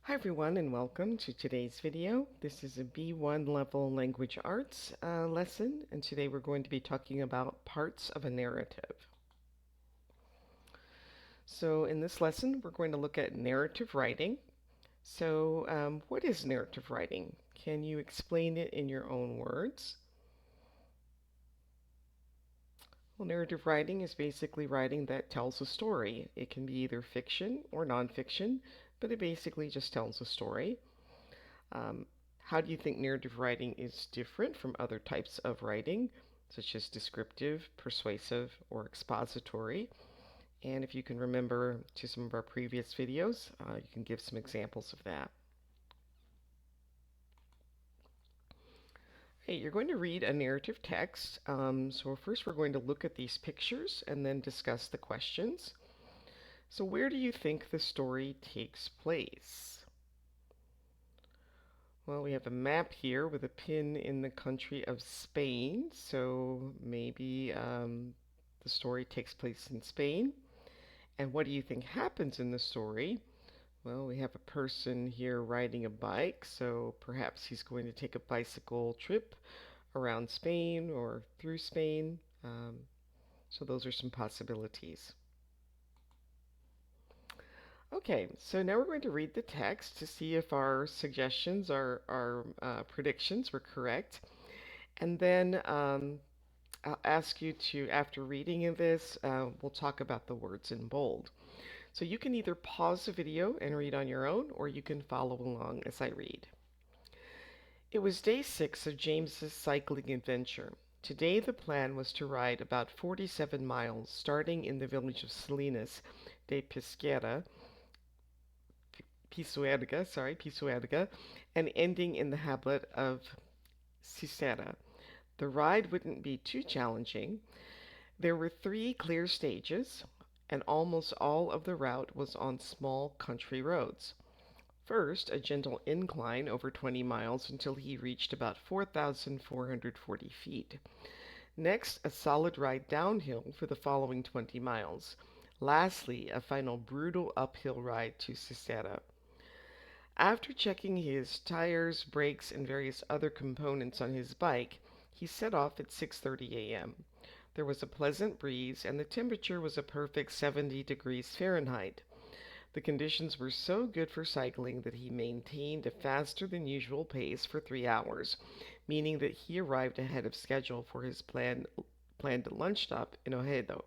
Hi everyone and welcome to today's video. This is a B1 level language arts lesson, and today we're going to be talking about parts of a narrative. So in this lesson we're going to look at narrative writing. So what is narrative writing? Can you explain it in your own words? Well, narrative writing is basically writing that tells a story. It can be either fiction or nonfiction, but it basically just tells a story. Um, how do you think narrative writing is different from other types of writing, such as descriptive, persuasive, or expository? And if you can remember to some of our previous videos, you can give some examples of that. Hey, you're going to read a narrative text. So first we're going to look at these pictures and then discuss the questions. So where do you think the story takes place? Well, we have a map here with a pin in the country of Spain, so maybe the story takes place in Spain. And what do you think happens in the story? Well, we have a person here riding a bike, so perhaps he's going to take a bicycle trip around Spain or through Spain. So those are some possibilities. Okay, so now we're going to read the text to see if our suggestions, our predictions were correct. And then I'll ask you to, after reading this, we'll talk about the words in bold. So you can either pause the video and read on your own, or you can follow along as I read. It was day 6 of James's cycling adventure. Today the plan was to ride about 47 miles, starting in the village of Salinas de Pisuerga, and ending in the hamlet of Cicera. The ride wouldn't be too challenging. There were 3 clear stages, and almost all of the route was on small country roads. First, a gentle incline over 20 miles until he reached about 4,440 feet. Next, a solid ride downhill for the following 20 miles. Lastly, a final brutal uphill ride to Cicera. After checking his tires, brakes, and various other components on his bike, he set off at 6:30 a.m. There was a pleasant breeze, and the temperature was a perfect 70 degrees Fahrenheit. The conditions were so good for cycling that he maintained a faster than usual pace for 3 hours, meaning that he arrived ahead of schedule for his planned lunch stop in Oviedo.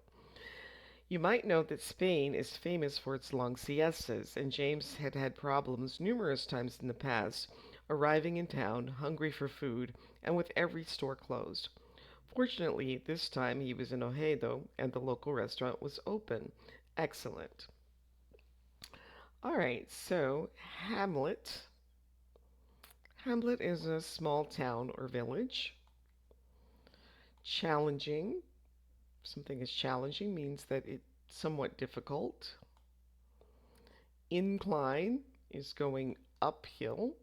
You might note that Spain is famous for its long siestas, and James had had problems numerous times in the past, arriving in town hungry for food and with every store closed. Fortunately, this time he was in Oviedo and the local restaurant was open. Excellent. All right, so Hamlet. Hamlet is a small town or village. Challenging. Something is challenging means that it's somewhat difficult. Incline is going uphill.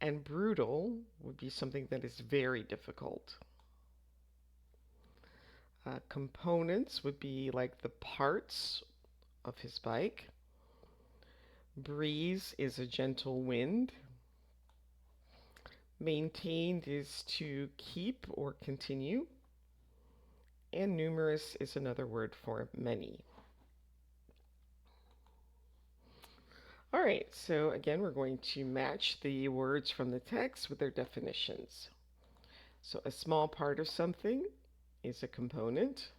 And brutal would be something that is very difficult. Components would be like the parts of his bike. Breeze is a gentle wind. Maintained is to keep or continue. And numerous is another word for many. All right, so again, we're going to match the words from the text with their definitions. So a small part of something is a component.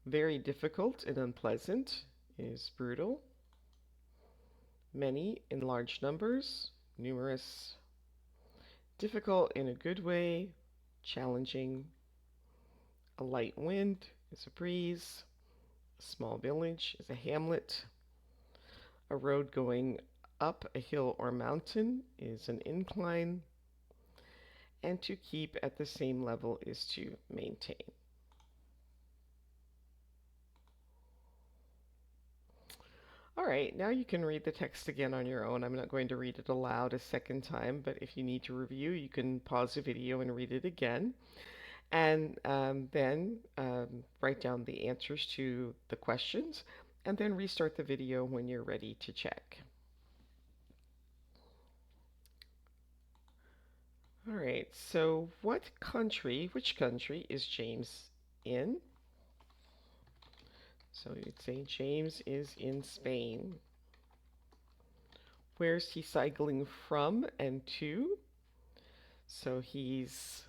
Very difficult and unpleasant is brutal. Many in large numbers, numerous. Difficult in a good way, challenging. A light wind is a breeze. A small village is a hamlet. A road going up a hill or mountain is an incline. And to keep at the same level is to maintain. All right, now you can read the text again on your own. I'm not going to read it aloud a second time, but if you need to review, you can pause the video and read it again. And then write down the answers to the questions and then restart the video when you're ready to check. All right, so which country is James in? So you'd say James is in Spain. Where's he cycling from and to? So he's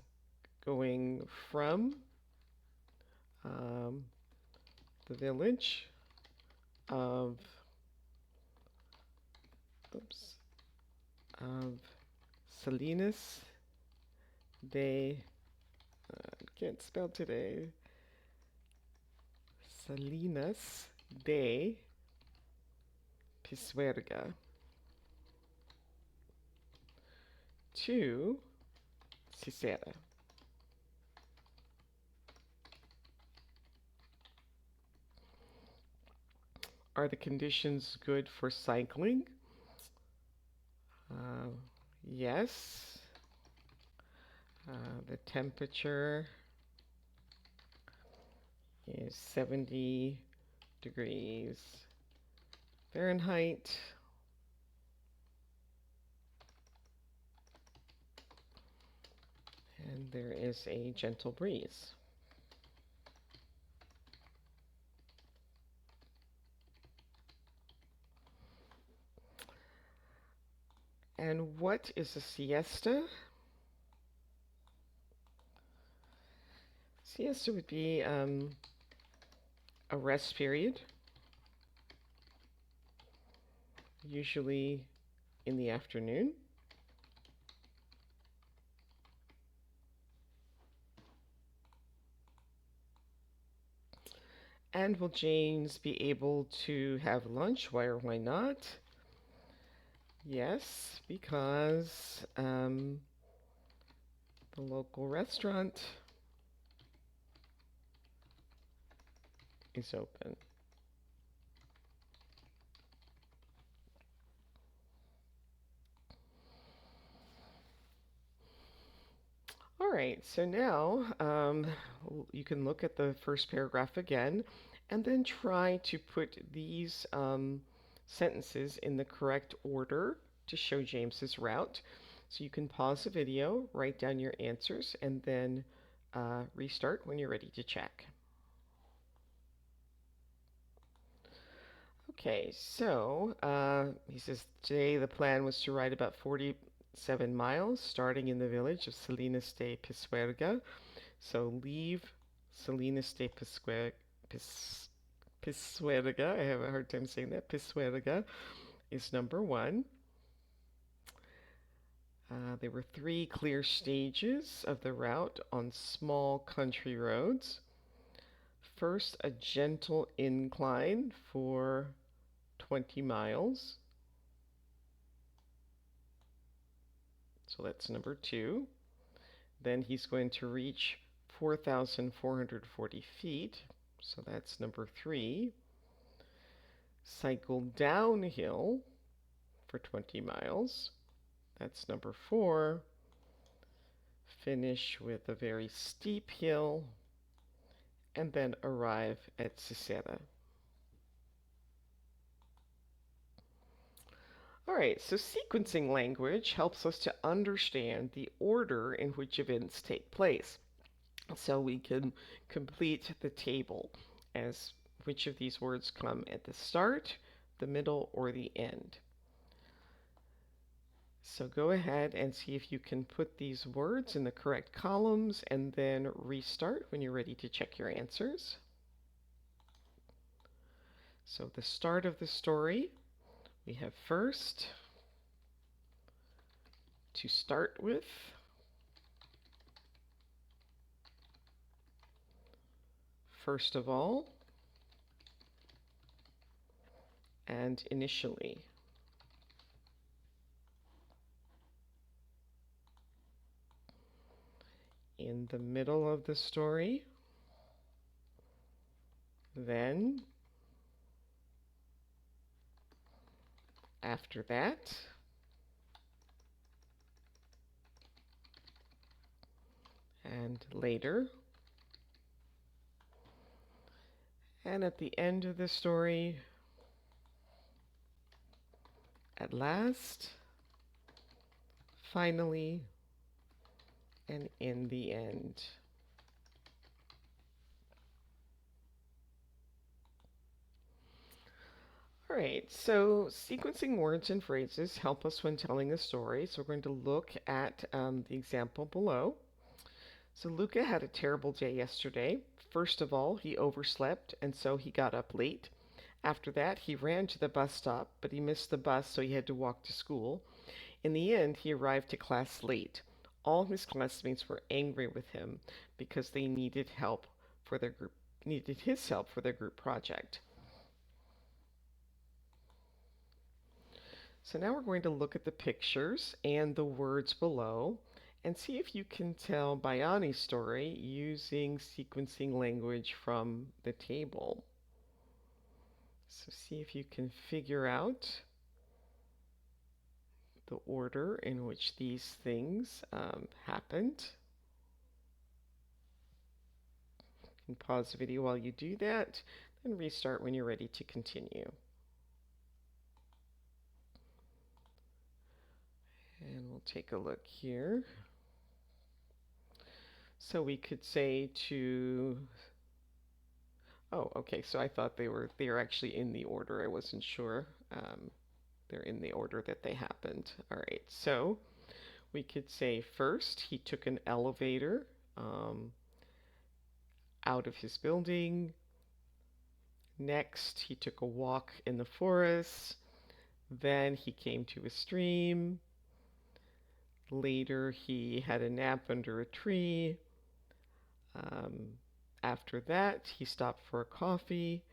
going from um, the village of, oops, of Salinas de, can't spell today, Salinas de Pisuerga to Sisera. Are the conditions good for cycling? Uh, yes. The temperature is 70 degrees Fahrenheit. And there is a gentle breeze. And what is a siesta? Siesta would be a rest period, usually in the afternoon. And will James be able to have lunch? Why or why not? Yes, because the local restaurant is open. All right, so now you can look at the first paragraph again and then try to put these sentences in the correct order to show James's route. So you can pause the video, write down your answers, and then restart when you're ready to check. Okay, so he says today the plan was to ride about 47 miles, starting in the village of Salinas de Pisuerga. So leave Salinas de Pisuerga. I have a hard time saying that. Pisuerga is number one. There were 3 clear stages of the route on small country roads. First, a gentle incline for 20 miles. So that's number 2. Then he's going to reach 4,440 feet. So that's number 3. Cycle downhill for 20 miles. That's number 4. Finish with a very steep hill and then arrive at Sisera. All right, so sequencing language helps us to understand the order in which events take place. So we can complete the table as which of these words come at the start, the middle, or the end. So go ahead and see if you can put these words in the correct columns and then restart when you're ready to check your answers. So the start of the story, we have first, to start with, first of all, and initially. In the middle of the story, then, after that, and later, And at the end of the story, at last, finally, and in the end. All right, so sequencing words and phrases help us when telling a story. So we're going to look at the example below. So Luca had a terrible day yesterday. First of all, he overslept, and so he got up late. After that, he ran to the bus stop, but he missed the bus, so he had to walk to school. In the end, he arrived to class late. All his classmates were angry with him because they needed his help for their group project. So now we're going to look at the pictures and the words below and see if you can tell Bayani's story using sequencing language from the table. So see if you can figure out the order in which these things happened. You can pause the video while you do that, then restart when you're ready to continue. And we'll take a look here. So we could say to, oh, okay, so I thought they were actually in the order. I wasn't sure. They're in the order that they happened. All right, so we could say first he took an elevator out of his building. Next, he took a walk in the forest. Then he came to a stream. Later, he had a nap under a tree. Um, After that, he stopped for a coffee.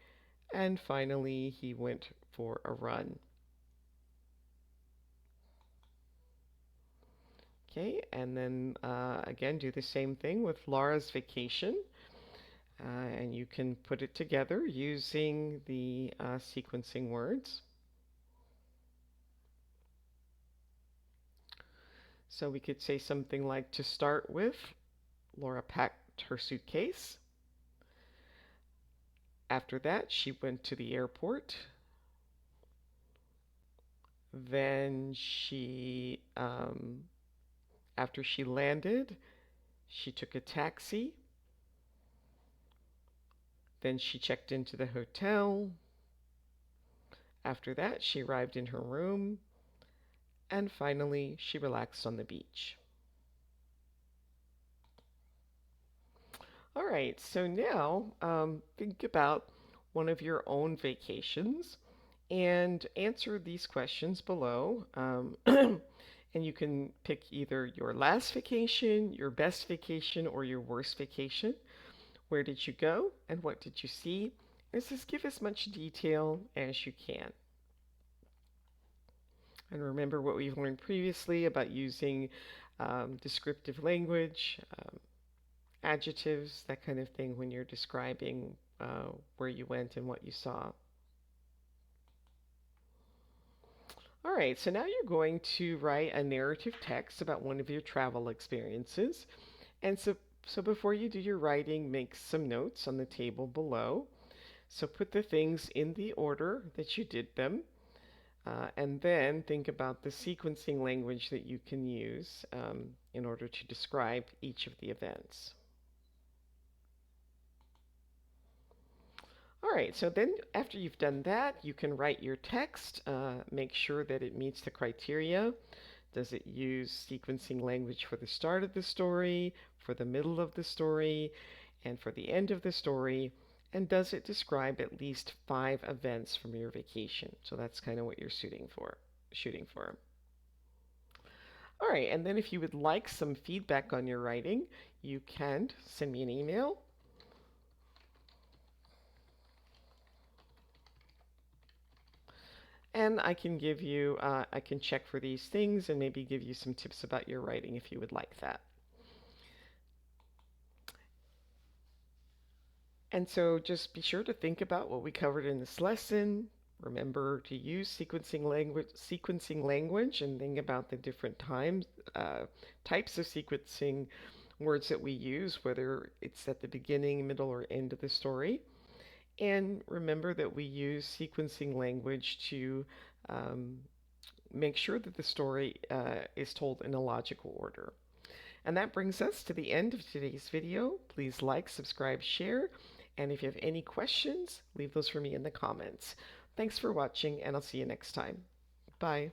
And finally, he went for a run. Okay, and then again, do the same thing with Laura's vacation. And you can put it together using the sequencing words. So we could say something like, to start with, Laura packed her suitcase. After that, she went to the airport. Then after she landed, she took a taxi. Then she checked into the hotel. After that, she arrived in her room. And finally, she relaxed on the beach. All right, so now think about one of your own vacations and answer these questions below. And you can pick either your last vacation, your best vacation, or your worst vacation. Where did you go and what did you see? And just give as much detail as you can. And remember what we've learned previously about using descriptive language, adjectives, that kind of thing when you're describing where you went and what you saw. All right, so now you're going to write a narrative text about one of your travel experiences. And so before you do your writing, make some notes on the table below. So put the things in the order that you did them. And then think about the sequencing language that you can use in order to describe each of the events. All right, so then after you've done that, you can write your text. Make sure that it meets the criteria. Does it use sequencing language for the start of the story, for the middle of the story, and for the end of the story? And does it describe at least 5 events from your vacation? So that's kind of what you're shooting for. All right, and then if you would like some feedback on your writing, you can send me an email. And I can I can check for these things and maybe give you some tips about your writing if you would like that. And so just be sure to think about what we covered in this lesson. Remember to use sequencing language and think about the different types of sequencing words that we use, whether it's at the beginning, middle, or end of the story. And remember that we use sequencing language to um, make sure that the story is told in a logical order. And that brings us to the end of today's video. Please like, subscribe, share, and if you have any questions, leave those for me in the comments. Thanks for watching, and I'll see you next time. Bye.